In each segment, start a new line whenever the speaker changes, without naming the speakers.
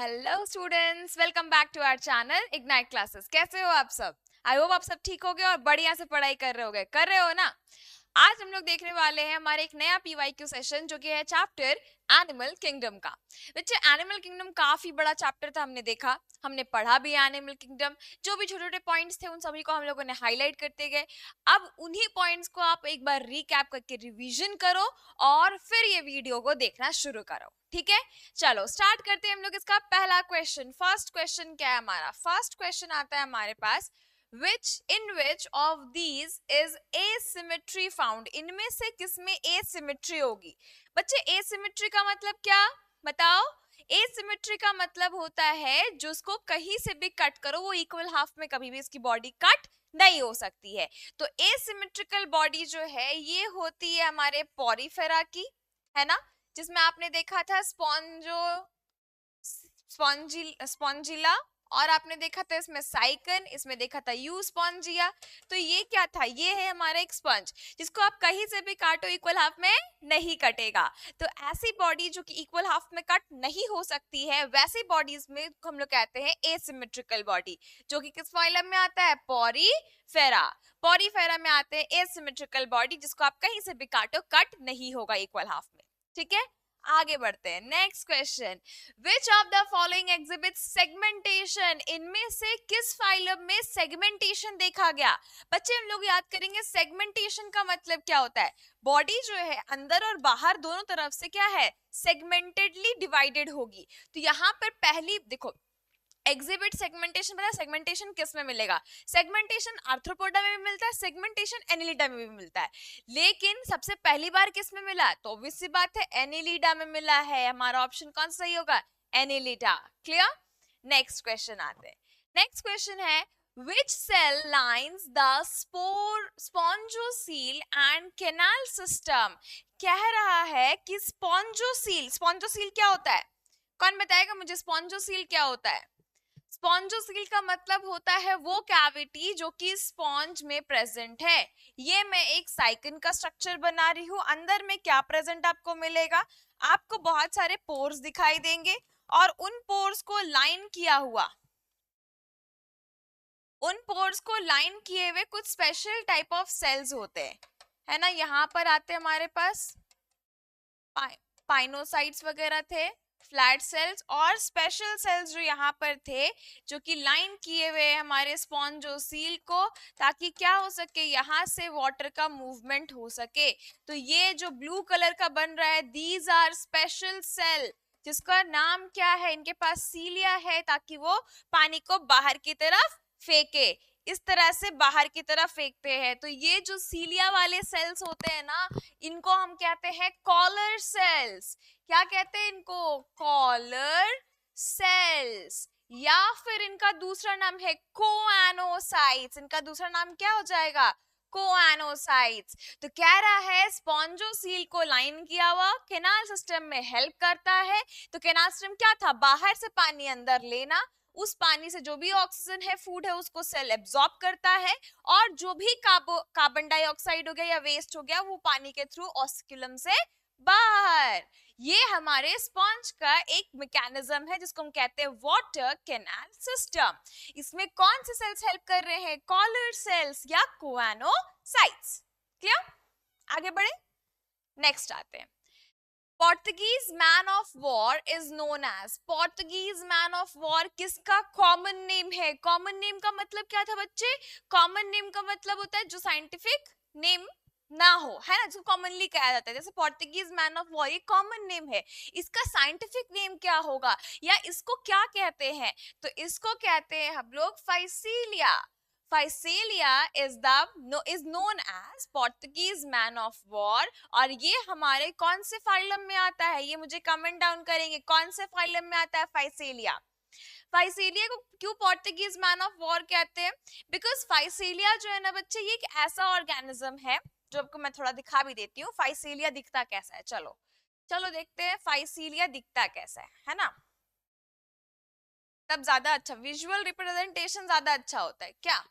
Hello students, welcome back to our channel ignite classes. कैसे हो आप सब? आई होप आप सब ठीक हो गए और बढ़िया से पढ़ाई कर रहे हो ना। आज हम लोग देखने वाले हैं हमारे एक नया पीवाईक्यू सेशन जो कि है चैप्टर एनिमल किंगडम का। बच्चे, एनिमल किंगडम काफी बड़ा चैप्टर था, हमने देखा, हमने पढ़ा भी एनिमल किंगडम। जो भी छोटे छोटे पॉइंट्स थे उन सभी को हम लोगों ने हाईलाइट करते गए। अब उन्हीं पॉइंट्स को आप एक बार रिकैप करके रिवीजन करो और फिर ये वीडियो को देखना शुरू करो, ठीक है? चलो स्टार्ट करते हैं हम लोग इसका पहला क्वेश्चन। फर्स्ट क्वेश्चन क्या है हमारा? फर्स्ट क्वेश्चन आता है हमारे पास, which of these is asymmetry found? इनमें से किसमें asymmetry होगी? बच्चे, asymmetry का मतलब क्या बताओ? asymmetry का मतलब होता है जिसको कहीं से भी कट करो वो इक्वल हाफ में कभी भी इसकी बॉडी कट नहीं हो सकती है। तो asymmetrical बॉडी जो है ये होती है हमारे पॉरीफेरा की, है ना, जिसमें आपने देखा था स्पॉन्जिला, और आपने देखा था इसमें साइकन, इसमें देखा था यू स्पॉन्जिया। तो ये क्या था? ये है हमारा एक स्पंज जिसको आप कहीं से भी काटो इक्वल हाफ में नहीं कटेगा। तो ऐसी बॉडी जो कि इक्वल हाफ में कट नहीं हो सकती है, वैसी बॉडीज में हम लोग कहते हैं एसिमेट्रिकल बॉडी, जो कि किस फाइलम में आता है? पॉरीफेरा। पॉरीफेरा में आते हैं एसिमेट्रिकल बॉडी जिसको आप कहीं से भी काटो कट नहीं होगा इक्वल हाफ में, ठीक है? आगे बढ़ते हैं। Next question, which of the following exhibit segmentation? इनमें से किस फाइलम में सेगमेंटेशन देखा गया? बच्चे, हम लोग याद करेंगे सेगमेंटेशन का मतलब क्या होता है। बॉडी जो है अंदर और बाहर दोनों तरफ से क्या है? सेगमेंटेडली डिवाइडेड होगी। तो यहाँ पर पहली देखो, एग्जिबिट सेगमेंटेशन, पता है सेगमेंटेशन किस में मिलेगा? सेगमेंटेशन आर्थ्रोपोडा में भी मिलता है, सेगमेंटेशन एनिलिडा में भी मिलता है, लेकिन सबसे पहली बार किस में मिला? तो ऑब्वियस सी बात है एनिलिडा में मिला है। हमारा ऑप्शन कौन सा सही होगा? एनिलिडा। क्लियर? नेक्स्ट क्वेश्चन आते हैं। नेक्स्ट क्वेश्चन है, which cell lines the spongocele and canal system? कह रहा है कि स्पॉन्जोसील क्या होता है? कौन बताएगा मुझे स्पॉन्जोसील क्या होता है? स्पॉन्जोसील का मतलब होता है वो कैविटी जो कि स्पॉन्ज में प्रेजेंट है। ये मैं एक साइकिन का स्ट्रक्चर बना रही हूँ। अंदर में क्या प्रेजेंट आपको मिलेगा? आपको बहुत सारे पोर्स दिखाई देंगे और उन पोर्स को लाइन किया हुआ, उन पोर्स को लाइन किए हुए कुछ स्पेशल टाइप ऑफ सेल्स होते हैं, है ना। यहाँ पर आते हमारे पास पाइनोसाइट्स वगैरह थे, फ्लैट सेल्स और स्पेशल सेल्स जो यहाँ पर थे, जो कि लाइन किए हुए हमारे स्पॉन्जोसील को, ताकि क्या हो सके, यहाँ से वाटर का मूवमेंट हो सके। तो ये जो ब्लू कलर का बन रहा है, दीज आर स्पेशल सेल, जिसका नाम क्या है? इनके पास सीलिया है, ताकि वो पानी को बाहर की तरफ फेंके। इस तरह से बाहर की तरफ फेंकते हैं। तो ये जो सीलिया वाले सेल्स होते हैं ना, इनको हम कहते हैं कॉलर सेल्स। क्या कहते हैं इनको? Collar cells. या फिर इनका दूसरा नाम है कोएनोसाइट्स। इनका दूसरा नाम क्या हो जाएगा? कोएनोसाइट्स। तो कह रहा है स्पॉन्जोसील को लाइन किया हुआ केनाल सिस्टम में हेल्प करता है। तो केनाल सिस्टम क्या था? बाहर से पानी अंदर लेना, उस पानी से जो भी ऑक्सीजन है, फूड है, उसको सेल एब्जॉर्ब करता है, और जो भी कार्बन डाइऑक्साइड हो गया या वेस्ट हो गया वो पानी के थ्रू ऑस्कुलम से बाहर। ये हमारे स्पॉन्ज का एक मैकेनिज्म है जिसको हम कहते हैं वाटर कैनाल सिस्टम। इसमें कौन से सेल्स हेल्प कर रहे हैं? कॉलर सेल्स या कोएनोसाइट्स। क्लियर? आगे बढ़े, नेक्स्ट आते हैं। Portuguese man of war is known as, Portuguese man of war किसका कॉमन नेम है? कॉमन नेम का मतलब क्या था बच्चे? कॉमन नेम का मतलब होता है जो साइंटिफिक नेम ना हो, है ना, जिसको कॉमनली कहा जाता है। जैसे पोर्तुगीज मैन ऑफ वॉर, ये कॉमन नेम है, इसका साइंटिफिक नेम क्या होगा या इसको क्या कहते हैं? तो इसको कहते हैं हम लोग Physalia. Physalia is known as Portuguese man of war। और ये हमारे कौन से फाइलम में आता है? ये मुझे कमेंट डाउन करेंगे, कौन से फाइलम में आता है फाइसेलिया? फाइसेलिया को क्यों पोर्तुगीज मैन ऑफ वॉर कहते हैं? बिकॉज फाइसेलिया जो है ना बच्चे, ये एक ऐसा ऑर्गेनिज्म है जो आपको मैं थोड़ा दिखा भी देती हूँ। फाइसेलिया दिखता कैसा है, चलो चलो देखते हैं फाइसेलिया दिखता कैसा है ना। तब ज्यादा अच्छा विजुअल रिप्रेजेंटेशन ज्यादा अच्छा होता है क्या?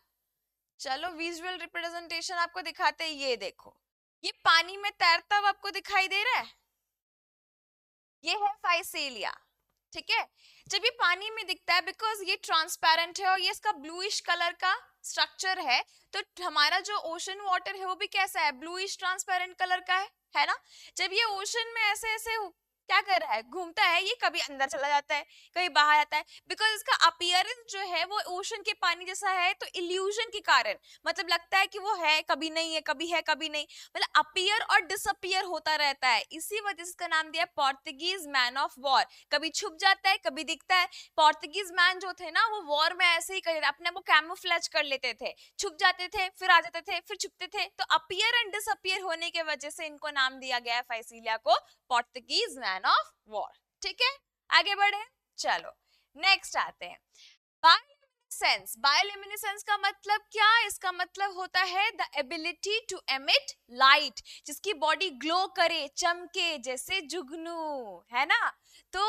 चलो विजुअल रिप्रेजेंटेशन आपको दिखाते हैं। ये देखो, ये पानी में तैरता हुआ आपको दिखाई दे रहा है, ये है फाइसेलिया। ठीक है। जब ये पानी में दिखता है बिकॉज ये ट्रांसपेरेंट है और ये इसका ब्लूइश कलर का स्ट्रक्चर है, तो हमारा जो ओशन वाटर है वो भी कैसा है, ब्लूइश ट्रांसपेरेंट कलर का है ना। जब ये ओशन में ऐसे ऐसे क्या कर रहा है, घूमता है, ये कभी अंदर चला जाता है कभी बाहर आता है, बिकॉज इसका अपीयरेंस जो है वो ओशन के पानी जैसा है, तो इल्यूजन के कारण मतलब लगता है कि वो है कभी नहीं है, कभी है कभी नहीं, मतलब अपीयर और डिसअपियर होता रहता है। इसी वजह से इसका नाम दिया पोर्तुगीज मैन ऑफ वॉर, कभी छुप जाता है कभी दिखता है। पोर्तुगीज मैन जो थे ना वो वॉर में ऐसे ही कर अपने वो कैमोफ्लेज कर लेते थे, छुप जाते थे फिर आ जाते थे फिर छुपते थे, तो अपीयर एंड डिसअपियर होने के वजह से इनको नाम दिया गया है फाइसीलिया को पोर्तुगीज मैन ऑफ वॉर। ठीक है, आगे बढ़े, चलो नेक्स्ट आते हैं। बायोल्यूमिनेसेंस, बायोल्यूमिनेसेंस का मतलब क्या, इसका मतलब होता है the ability to emit light, जिसकी बॉडी ग्लो करे चमके जैसे जुगनू, है ना। तो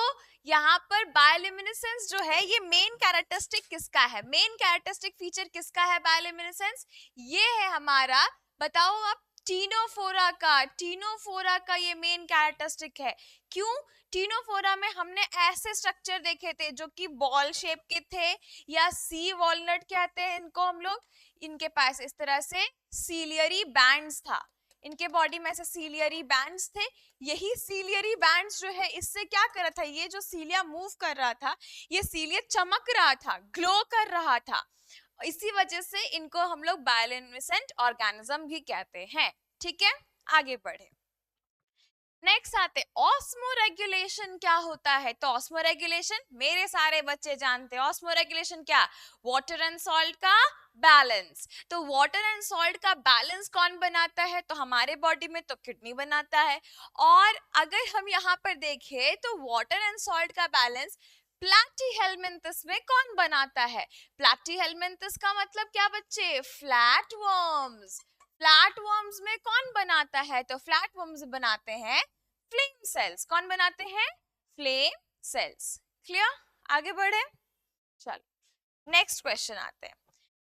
यहाँ पर बायोल्यूमिनेसेंस जो है ये मेन कैरेक्टरिस्टिक किसका है, मेन कैरेक्टरिस्टिक फीचर किसका है बायोल्यूमिनेसेंस, ये है हमारा, बताओ आप, टीनोफोरा का, टीनोफोरा का ये मेन कैरेक्टरिस्टिक है। क्यों, टीनोफोरा में हमने ऐसे स्ट्रक्चर देखे थे जो कि बॉल शेप के थे, या सी वॉलनट कहते हैं इनको हम लोग, इनके पास इस तरह से सीलियरी बैंड्स था, इनके बॉडी में ऐसे सीलियरी बैंड्स थे। यही सीलियरी बैंड्स जो है इससे क्या कर रहा था, ये जो सीलिया मूव कर रहा था, ये सीलिया चमक रहा था, ग्लो कर रहा था, इसी वजह से इनको हम लोग बायोल्यूमिनेसेंट ऑर्गेनिज्म भी कहते हैं। ठीक है, आगे बढ़े, नेक्स्ट आते ऑस्मो रेगुलेशन क्या होता है। तो ऑस्मो रेगुलेशन मेरे सारे बच्चे जानते हैं, ऑस्मो रेगुलेशन क्या, वाटर एंड सॉल्ट का बैलेंस। तो वाटर एंड सॉल्ट का बैलेंस कौन बनाता है, तो हमारे बॉडी में तो किडनी बनाता है। और अगर हम यहाँ पर देखें तो वाटर एंड सॉल्ट का बैलेंस प्लैटीहेलमिन्थस में कौन बनाता है, प्लैटीहेलमिन्थस का मतलब क्या बच्चे, फ्लैट वर्म्स, फ्लैट वर्म्स में कौन बनाता है, तो फ्लैट वर्म्स बनाते हैं फ्लेम सेल्स, कौन बनाते हैं, फ्लेम सेल्स। क्लियर, आगे बढ़े, चलो नेक्स्ट क्वेश्चन आते हैं।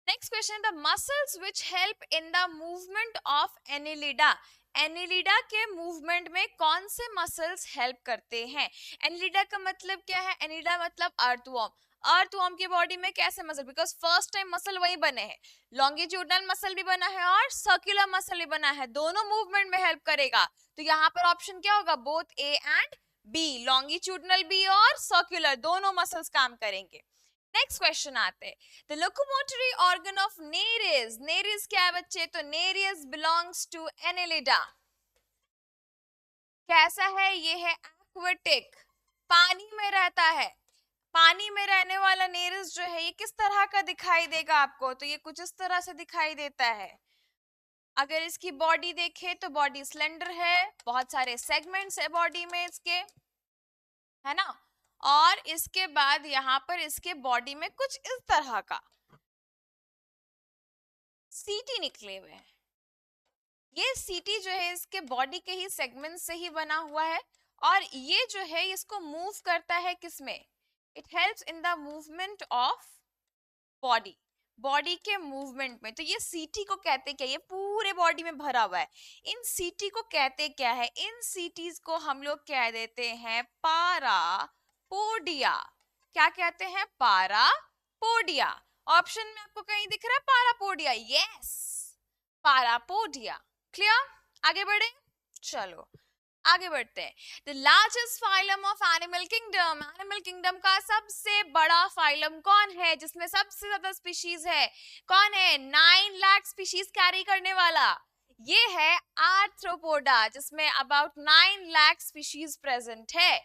Next question, the muscles which help in the movement of Annelida, Annelida के मूवमेंट में कौन से मसल्स हेल्प करते हैं। एनिलिडा का मतलब क्या है, एनिलिडा मतलब अर्थवर्म, अर्थवर्म की बॉडी में कैसे muscle, because first time muscle वही बने हैं, लॉन्गिट्यूडनल मसल भी बना है और सर्कुलर मसल भी बना है, दोनों मूवमेंट में हेल्प करेगा। तो यहाँ पर ऑप्शन क्या होगा, both A and B, longitudinal भी और सर्कुलर दोनों मसल्स काम करेंगे। नेक्स्ट क्वेश्चन आते हैं, the locomotory organ of Nereis, Nereis क्या है बच्चे, तो नेरिस बिलोंग्स टू एनिलिडा, कैसा है, ये है एक्वेटिक, पानी में रहता है, पानी में रहने वाला नेरिस जो है ये किस तरह का दिखाई देगा आपको, तो ये कुछ इस तरह से दिखाई देता है। अगर इसकी बॉडी देखे तो बॉडी स्लेंडर है, बहुत सारे सेगमेंट्स है बॉडी में इसके, है ना। और इसके बाद यहाँ पर इसके बॉडी में कुछ इस तरह का सीटी निकले हुए हैं, ये सीटी जो है इसके बॉडी के ही सेगमेंट से ही बना हुआ है, और ये जो है इसको मूव करता है किसमें, it helps in the movement of body, body के मूवमेंट में। तो ये सीटी को कहते क्या, ये पूरे बॉडी में भरा हुआ है, इन सीटी को कहते क्या है, इन सीटीज को हम लोग कह देते हैं पारापोडिया, क्या कहते हैं, पारापोडिया। ऑप्शन में आपको कहीं दिख रहा है पारापोडिया, यस पारापोडिया। क्लियर, आगे बढ़े, चलो आगे बढ़ते हैं। The largest phylum of animal kingdom, animal kingdom का सबसे बड़ा फाइलम कौन है, जिसमें सबसे ज्यादा स्पीशीज है, कौन है, 9 लाख स्पीशीज कैरी करने वाला, ये है आर्थ्रोपोडा, जिसमें अबाउट 9 लाख स्पीशीज प्रेजेंट है।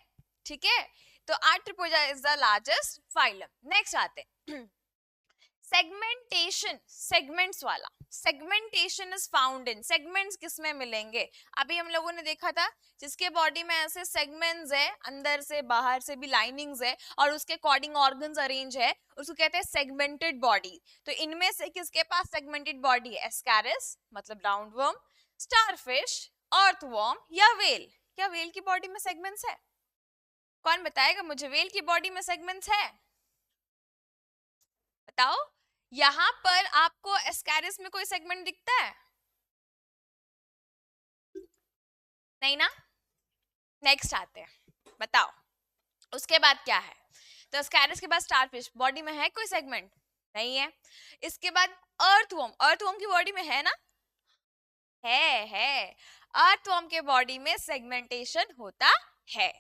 ठीक है, तो arthropoda is the largest phylum. Next आते हैं सेगमेंटेशन, सेगमेंट्स वाला, segmentation is found in, segments किसमें मिलेंगे, अभी हम लोगों ने देखा था जिसके बॉडी में ऐसे सेगमेंट्स है, अंदर से बाहर से भी लाइनिंग्स है और उसके अकॉर्डिंग ऑर्गन्स अरेंज है, उसको कहते हैं सेगमेंटेड बॉडी। तो इनमें से किसके पास सेगमेंटेड बॉडी है, एस्कैरिस मतलब राउंड वर्म, स्टारफिश, अर्थवर्म या व्हेल। क्या व्हेल की बॉडी में सेगमेंट्स है, कौन बताएगा मुझे, व्हेल की बॉडी में सेगमेंट्स है, बताओ। यहां पर आपको एस्कैरिस में कोई सेगमेंट दिखता है, नहीं ना। नेक्स्ट आते हैं, बताओ उसके बाद क्या है, तो स्कैरस के बाद स्टारफिश, बॉडी में है कोई सेगमेंट? नहीं है। इसके बाद अर्थवर्म, अर्थवर्म की बॉडी में है ना? है। अर्थवर्म के बॉडी में सेगमेंटेशन होता है।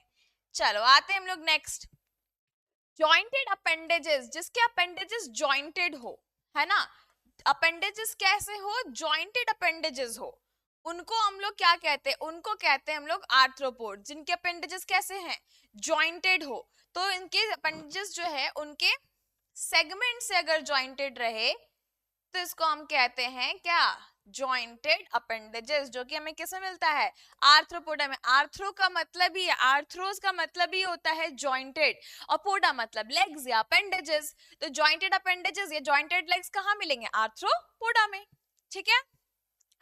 चलो आते हैं हम लोग नेक्स्ट, जॉइंटेड अपेंडेजेस, जिसके अपेंडेजेस जॉइंटेड हो, है ना? अपेंडेजेस कैसे हो? जॉइंटेड अपेंडेजेस हो, उनको हम लोग क्या कहते हैं? उनको कहते हैं हम लोग आर्थ्रोपोड, जिनके अपेंडेजेस कैसे हैं? जॉइंटेड हो। तो इनके अपेंडेजेस जो है उनके सेगमेंट से अगर जॉइंटेड रहे तो इसको हम कहते हैं क्या? जॉइंटेड अपेंडेजेस, जो कि हमें किसमें मिलता है? आर्थ्रोपोडा में। आर्थ्रो का मतलब ही, आर्थ्रोस का मतलब ही होता है जॉइंटेड, और पोडा मतलब लेग्स या अपेंडेजेस। तो जॉइंटेड अपेंडेजेस या जॉइंटेड लेग्स कहाँ मिलेंगे? आर्थ्रोपोडा में। ठीक है,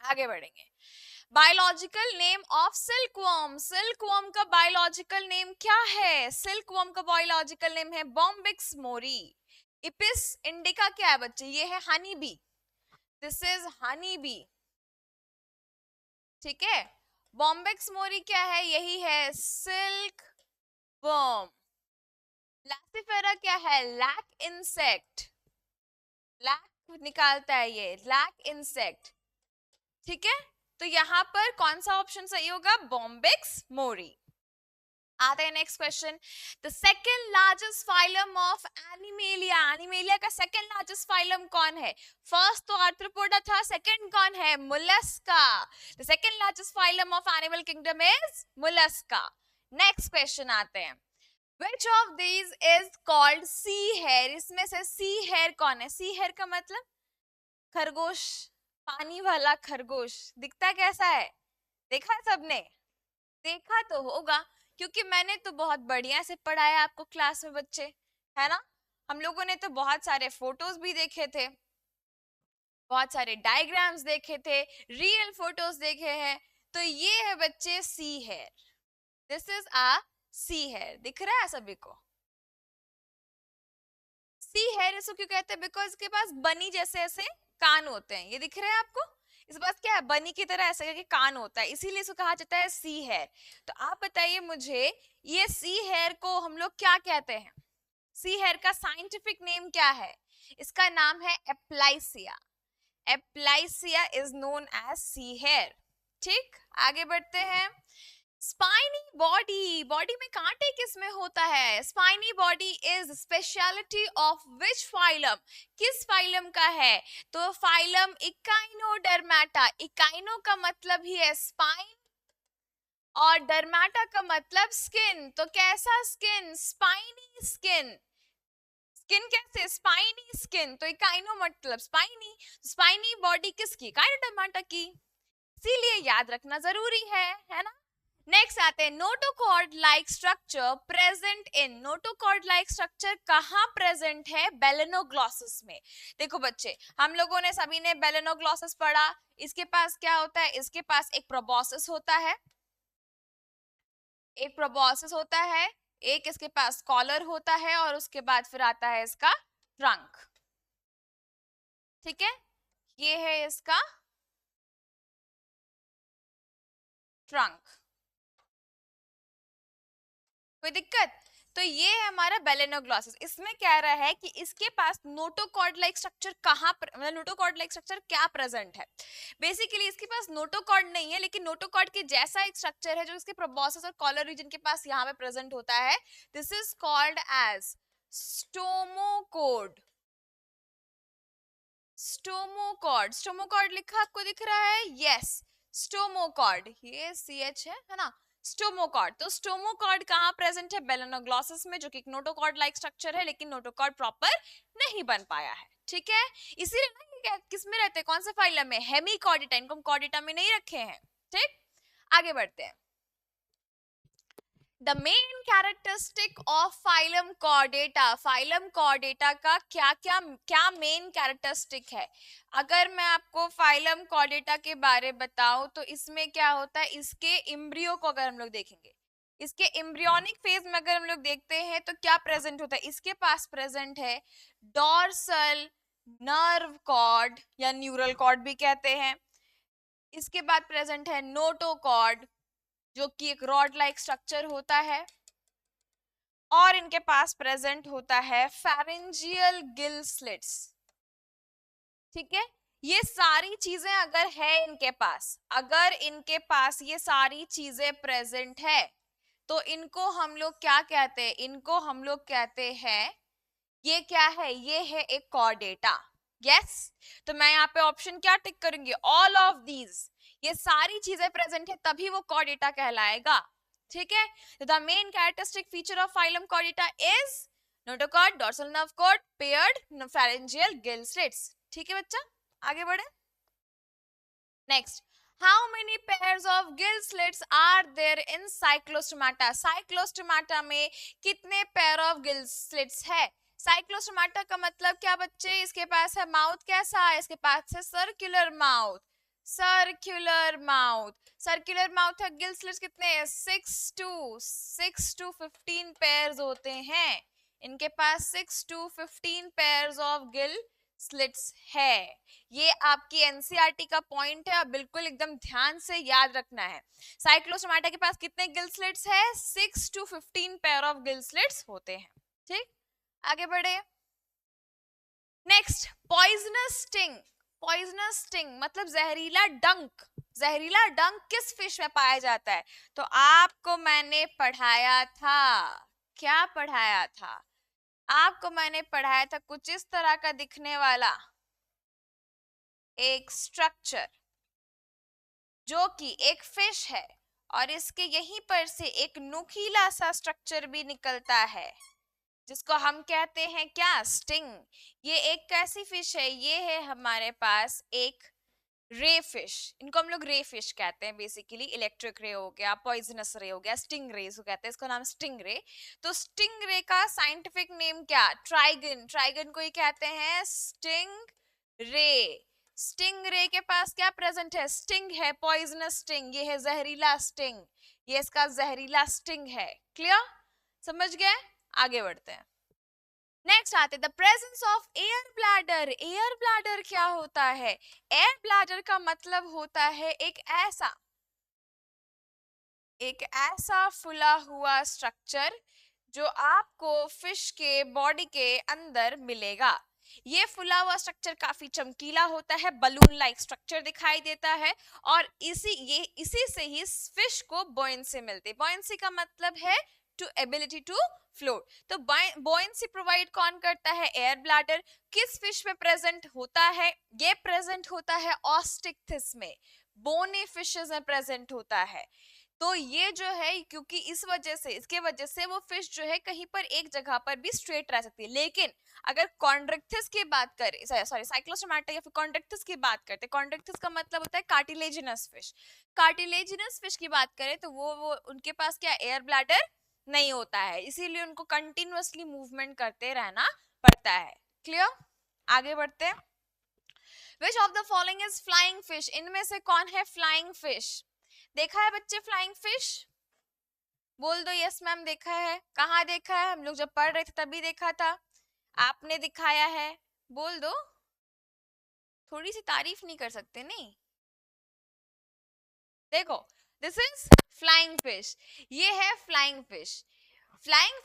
आगे बढ़ेंगे। Biological name of silkworm, silkworm का बायोलॉजिकल नेम क्या है? सिल्कवर्म का बायोलॉजिकल नेम है बॉम्बिक्स मोरी। इपिस इंडिका क्या है बच्चे? ये है honey bee, this is honey bee. ठीक है, बॉम्बिक्स मोरी क्या है? यही है सिल्क वर्म। लैसिफेरा क्या है? लैक इंसेक्ट, लैक निकालता है ये, लैक इंसेक्ट। ठीक है, तो यहां पर कौन सा ऑप्शन सही होगा? बॉम्बिक्स मोरी। आते हैं next question, the second largest phylum of animalia, animalia का सेकंड लार्जेस्ट फाइलम कौन है? फर्स्ट तो आर्थ्रोपोडा था, सेकंड कौन है? Mollusca. The second largest phylum of animal kingdom is Mollusca. Next question आते हैं, which of these is called sea hair, इसमें से sea hair कौन है? sea hair का मतलब खरगोश, पानी वाला खरगोश। दिखता कैसा है? देखा है सबने? देखा तो होगा, क्योंकि मैंने तो बहुत बढ़िया से पढ़ाया आपको क्लास में बच्चे, है ना? हम लोगों ने तो बहुत सारे फोटोज भी देखे थे, बहुत सारे डायग्राम्स देखे थे, रियल फोटोज देखे हैं। तो ये है बच्चे sea hare, this is a sea hare. दिख रहा है सभी को? सी हेयर इसको क्यों कहते हैं? बिकॉज इसके पास बनी जैसे ऐसे कान होते हैं, ये दिख रहे हैं आपको? इसके पास क्या है? बनी की तरह ऐसे करके कान होता है, इसीलिए इसको कहा जाता है सी हेयर। तो आप बताइए मुझे, ये सी हेयर को हम लोग क्या कहते हैं? सी हेयर का साइंटिफिक नेम क्या है? इसका नाम है Aplysia. Aplysia is known as sea hare. ठीक, आगे बढ़ते हैं। स्पाइनी बॉडी, बॉडी में कांटे किस में होता है? Spiny body is speciality of which phylum, किस फाइलम का है? तो फाइलम इकाइनोडर्माटा। इकाइनो का मतलब ही है स्पाइन, और डर्माटा का मतलब स्किन। तो कैसा स्किन? Spiny skin. स्किन कैसे? Spiny skin. तो इकाइनो मतलब स्पाइनी, स्पाइनी बॉडी किसकी? इकाइनोडर्माटा की, इसीलिए याद रखना जरूरी है ना? नेक्स्ट आते हैं, notochord like structure present in, notochord like structure कहाँ प्रेजेंट है? बेलेनोग्लॉसस में। देखो बच्चे, हम लोगों ने सभी ने बेलेनोग्लॉसस पढ़ा। इसके पास क्या होता है? इसके पास एक प्रोबॉसस होता है, एक प्रोबॉसस होता है, एक इसके पास कॉलर होता है, और उसके बाद फिर आता है इसका ट्रंक। ठीक है, ये है इसका ट्रंक। कोई दिक्कत? तो ये है हमारा बेलेनोग्लॉसस। इसमें कह रहा है कि इसके पास नोटोकॉर्ड लाइक स्ट्रक्चर कहाँ, मतलब नोटोकॉर्ड लाइक स्ट्रक्चर क्या प्रेजेंट है? बेसिकली इसके पास नोटोकॉर्ड नहीं है, लेकिन नोटोकॉर्ड के जैसा एक स्ट्रक्चर है जो इसके प्रोबॉसस और कॉलर रीजन के पास यहाँ पे प्रेजेंट होता है। This is called as stomochord. Stomochord, stomochord लिखा आपको दिख रहा है? यस, स्टोमोकॉर्ड, ये CH है ना? स्टोमोकॉर्ड। तो स्टोमोकॉर्ड कहाँ प्रेजेंट है? बेलेनोग्लॉसस में, जो कि एक नोटोकॉर्ड लाइक स्ट्रक्चर है, लेकिन नोटोकॉर्ड प्रॉपर नहीं बन पाया है। ठीक है, इसीलिए ना ये किस में रहते हैं? कौन से फाइलम में? हेमिकॉर्डेटा। इनको हम कॉर्डेटा में नहीं रखे हैं। ठीक, आगे बढ़ते हैं। The main characteristic of phylum Chordata, phylum Chordata का क्या मेन कैरेक्टरिस्टिक है? अगर मैं आपको phylum Chordata के बारे बताऊं तो इसमें क्या होता है? इसके इम्ब्रियो को अगर हम लोग देखेंगे, इसके एम्ब्रियोनिक फेज में अगर हम लोग देखते हैं तो क्या प्रेजेंट होता है? इसके पास प्रेजेंट है डॉर्सल नर्व कॉर्ड या न्यूरल कॉर्ड भी कहते हैं। इसके बाद प्रेजेंट है नोटोकॉर्ड, जो कि एक रॉड लाइक स्ट्रक्चर होता है, और इनके पास प्रेजेंट होता है फेरेंजियल गिल स्लिट्स। ठीक है, ये सारी चीजें अगर है इनके पास, अगर इनके पास ये सारी चीजें प्रेजेंट है, तो इनको हम लोग क्या कहते हैं, इनको हम लोग कहते हैं, ये क्या है, ये है एक कॉर्डेटा। यस, तो मैं यहाँ पे ऑप्शन क्या टिक करूंगी, ऑल ऑफ दीज, ये सारी चीजें प्रेजेंट है तभी वो कॉर्डेटा कहलाएगा। ठीक है, the main characteristic feature of phylum Chordata is notochord, dorsal nerve cord, paired pharyngeal gill slits. ठीक है बच्चा, आगे बढ़े। Next, how many pairs of gill slits are there in cyclostomata? cyclostomata में कितने पेयर ऑफ गिल स्लिट्स है? Cyclostomata का मतलब क्या बच्चे, इसके पास है माउथ कैसा है, इसके पास है circular mouth, circular mouth, circular mouth है। गिल स्लिट्स कितने हैं, 6 to 15 पेयर्स होते हैं इनके पास, 6 to 15 pairs of gill slits है। ये आपकी एनसीईआरटी का पॉइंट है, बिल्कुल एकदम ध्यान से याद रखना है। साइक्लोस्टोमाटा के पास कितने गिल स्लिट्स है, 6 to 15 pair of gill slits होते हैं। ठीक, आगे बढ़े। Next, poisonous sting. Poisonous sting मतलब जहरीला डंक। जहरीला डंक किस फिश में पाया जाता है? तो आपको मैंने पढ़ाया था, क्या पढ़ाया था आपको मैंने पढ़ाया था, कुछ इस तरह का दिखने वाला एक स्ट्रक्चर जो कि एक फिश है, और इसके यहीं पर से एक नुकीला सा स्ट्रक्चर भी निकलता है जिसको हम कहते हैं क्या, स्टिंग। ये एक कैसी फिश है, ये है हमारे पास एक रे फिश, इनको हम लोग रे फिश कहते हैं बेसिकली। इलेक्ट्रिक रे हो गया, पॉइजनस रे हो गया, स्टिंग रे कहते हैं, इसका नाम स्टिंग रे। तो स्टिंग रे का साइंटिफिक नेम क्या, ट्राइगन, ट्राइगन को ही कहते हैं स्टिंग रे। स्टिंग रे के पास क्या प्रेजेंट है, स्टिंग है, पॉइजनस स्टिंग, ये है जहरीला स्टिंग, ये इसका जहरीला स्टिंग है। क्लियर, समझ गए, आगे बढ़ते हैं। नेक्स्ट आते, the presence of air bladder. Air bladder क्या होता है? एयर ब्लैडर का मतलब होता है एक ऐसा फुला हुआ स्ट्रक्चर जो आपको फिश के बॉडी के अंदर मिलेगा। ये फुला हुआ स्ट्रक्चर काफी चमकीला होता है, बलून लाइक स्ट्रक्चर दिखाई देता है, और इसी से ही फिश को बॉयंसी मिलती है। बॉयंसी का मतलब है टू एबिलिटी टू फ्लोट। तो बॉयंसी प्रोवाइड कौन करता है, एयर ब्लैडर। किस फिश में प्रेजेंट होता है, ये प्रेजेंट होता है ऑस्टिक्थिस में, बोनी फिशेस में प्रेजेंट होता है। तो ये जो है, क्योंकि इसके वजह से वो फिश जो है कहीं पर एक जगह पर भी स्ट्रेट रह सकती है। लेकिन अगर कॉन्ड्रिक्थिस की बात करें, सॉरी साइक्लोस्टोमाटा या फिर कॉन्ड्रिक्थिस की बात करते हैं, कॉन्ड्रिक्थिस का मतलब होता है कार्टिलेजिनस फिश। कार्टिलेजिनस फिश की बात करें तो वो उनके पास क्या, एयर ब्लैडर नहीं होता है, इसीलिए उनको कंटिन्यूअसली मूवमेंट करते रहना पड़ता है। क्लियर, आगे बढ़ते हैं। Which of the following is flying fish? इनमें से कौन है फ्लाइंग फिश? देखा है बच्चे फ्लाइंग फिश? बोल दो यस मैम, देखा है। कहाँ देखा है? हम लोग जब पढ़ रहे थे तभी देखा था, आपने दिखाया है, बोल दो। थोड़ी सी तारीफ नहीं कर सकते? नहीं, देखो दिस इज फ्लाइंग फिश, ये है फ्लाइंग फिश। फ्लाइंग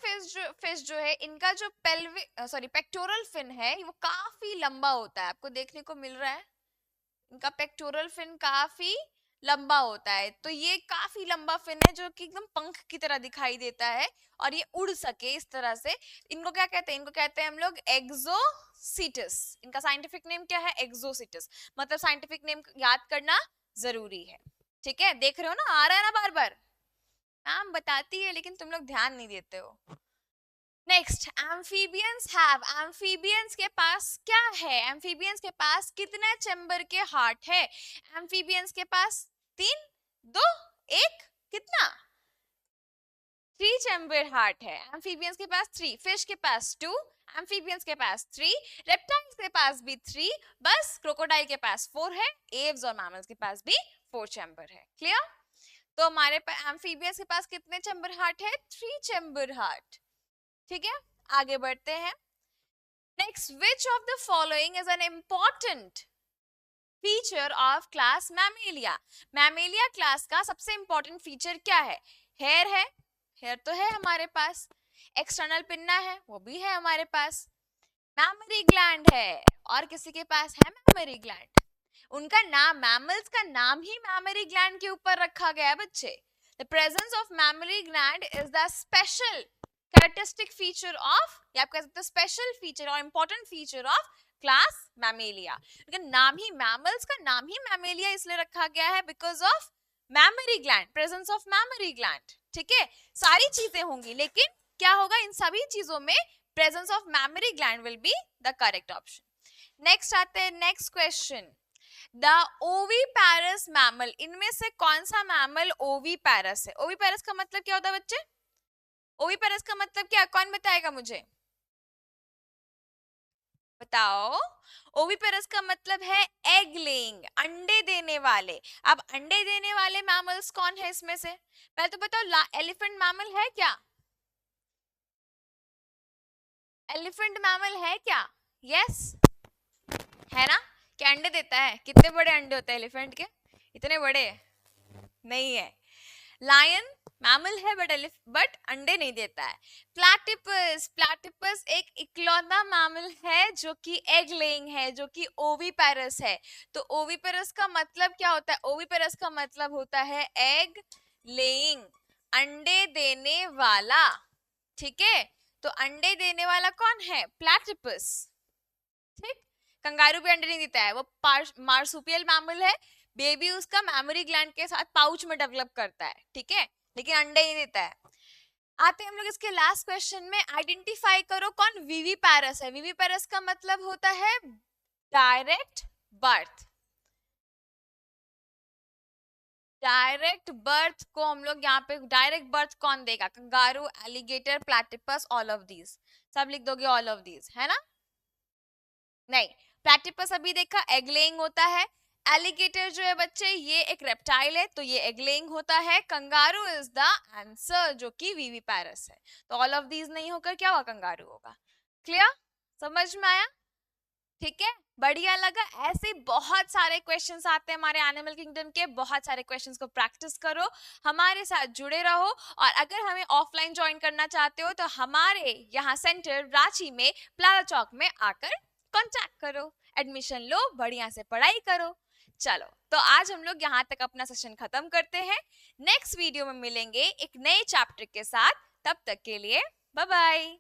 फिश जो है, इनका जो पेक्टोरल फिन है वो काफी लंबा होता है, आपको देखने को मिल रहा है, इनका पेक्टोरल फिन काफी लंबा होता है। तो ये काफी लंबा फिन है जो कि एकदम पंख की तरह दिखाई देता है, और ये उड़ सके इस तरह से। इनको क्या कहते हैं, इनको कहते हैं हम लोग एक्सोसीटस। इनका साइंटिफिक नेम क्या है, एक्सोसीटस। मतलब साइंटिफिक नेम याद करना जरूरी है। ठीक है, देख रहे हो ना, आ रहा है ना बार बार, नाम बताती है लेकिन तुम लोग ध्यान नहीं देते हो। Next, amphibians have. एम्फीबियंस के पास क्या है, एम्फीबियंस के पास कितने चैम्बर के हार्ट है? एम्फीबियंस के पास 3, 2, 1, कितना? 3 चैम्बर हार्ट है। एम्फीबियंस के पास 3, फिश के पास 2, एम्फीबियंस के पास 3, रेप्टाइल्स के पास भी 3, बस क्रोकोडाइल के पास 4 है, एव्स और मैमल्स के पास भी 4 चैम्बर है। क्लियर? तो हमारे पास एम्फीबियंस के पास कितने चैम्बर हार्ट है? 3 चैम्बर हार्ट। ठीक है, आगे बढ़ते हैं। Next, which of the following is an important feature of class Mammalia? Mammalia class का सबसे इंपॉर्टेंट फीचर क्या है? हेयर है, हेयर तो है हमारे पास। एक्सटर्नल पिन्ना है, वो भी है हमारे पास। मैमरी ग्लैंड है, और किसी के पास है मैमरी ग्लैंड? उनका नाम, मैमल्स का नाम ही मैमरी ग्लैंड के ऊपर रखा गया है बच्चे। The presence of mammary gland is the special characteristic feature of, या आप कह सकते हो special feature और important feature of class Mammalia। लेकिन नाम ही, mammals का नाम ही Mammalia इसलिए रखा गया है because of mammary gland, presence of mammary gland। ठीक है, सारी चीजें होंगी, लेकिन क्या होगा, इन सभी चीजों में presence of mammary gland will be the correct option। Next आते हैं, नेक्स्ट क्वेश्चन, द ओविपैरस मैमल, इनमें से कौन सा मैमल ओविपैरस है? ओविपैरस का मतलब क्या होता है बच्चे? ओविपैरस का मतलब क्या, कौन बताएगा मुझे, बताओ। ओविपैरस का मतलब है एग लेइंग, अंडे देने वाले। अब अंडे देने वाले मैमल्स कौन है इसमें से? पहले तो बताओ, एलिफेंट मैमल है क्या? एलिफेंट मैमल है क्या? यस, है ना? क्या अंडे देता है? कितने बड़े अंडे होते हैं एलिफेंट के? इतने बड़े नहीं है। लायन मैमल है बट अंडे नहीं देता है। प्लैटिपस, प्लैटिपस एक इकलौता मैमल है जो कि एग लेइंग है, जो कि ओविपैरस है। तो ओविपैरस का मतलब क्या होता है? ओविपैरस का मतलब होता है एग लेइंग, अंडे देने वाला। ठीक है, तो अंडे देने वाला कौन है? प्लैटिपस। ठीक, कंगारू भी अंडे नहीं देता है, वो मार्सुपियल मैमल है, बेबी उसका मैमरी ग्लैंड के साथ पाउच में डेवलप करता है। ठीक है, लेकिन अंडे नहीं देता है। आते हैं हम लोग इसके लास्ट क्वेश्चन में, आइडेंटिफाई करो कौन विविपैरस है। विविपैरस का मतलब होता है डायरेक्ट बर्थ। डायरेक्ट बर्थ को हम लोग यहाँ पे, डायरेक्ट बर्थ कौन देगा? Kangaroo, alligator, platypus, all of these. सब लिख दोगे ऑल ऑफ दीज, है ना? नहीं, प्लैटिपस अभी देखा एग लेइंग होता है। एलिगेटर जो है बच्चे, ये एक रेप्टाइल है, तो ये एग लेइंग होता है। कंगारू इज द आंसर, जो कि विविपैरस है। तो ऑल ऑफ दीज नहीं होकर क्या हुआ? कंगारू होगा। क्लियर, समझ में आया? ठीक है, बढ़िया लगा? ऐसे बहुत सारे क्वेश्चंस आते हैं हमारे एनिमल किंगडम के, बहुत सारे क्वेश्चंस को प्रैक्टिस करो, हमारे साथ जुड़े रहो। और अगर हमें ऑफलाइन ज्वाइन करना चाहते हो तो हमारे यहाँ सेंटर रांची में प्लाजा चौक में आकर कांटेक्ट करो, एडमिशन लो, बढ़िया से पढ़ाई करो। चलो, तो आज हम लोग यहाँ तक अपना सेशन खत्म करते हैं। नेक्स्ट वीडियो में मिलेंगे एक नए चैप्टर के साथ, तब तक के लिए बाय बाय।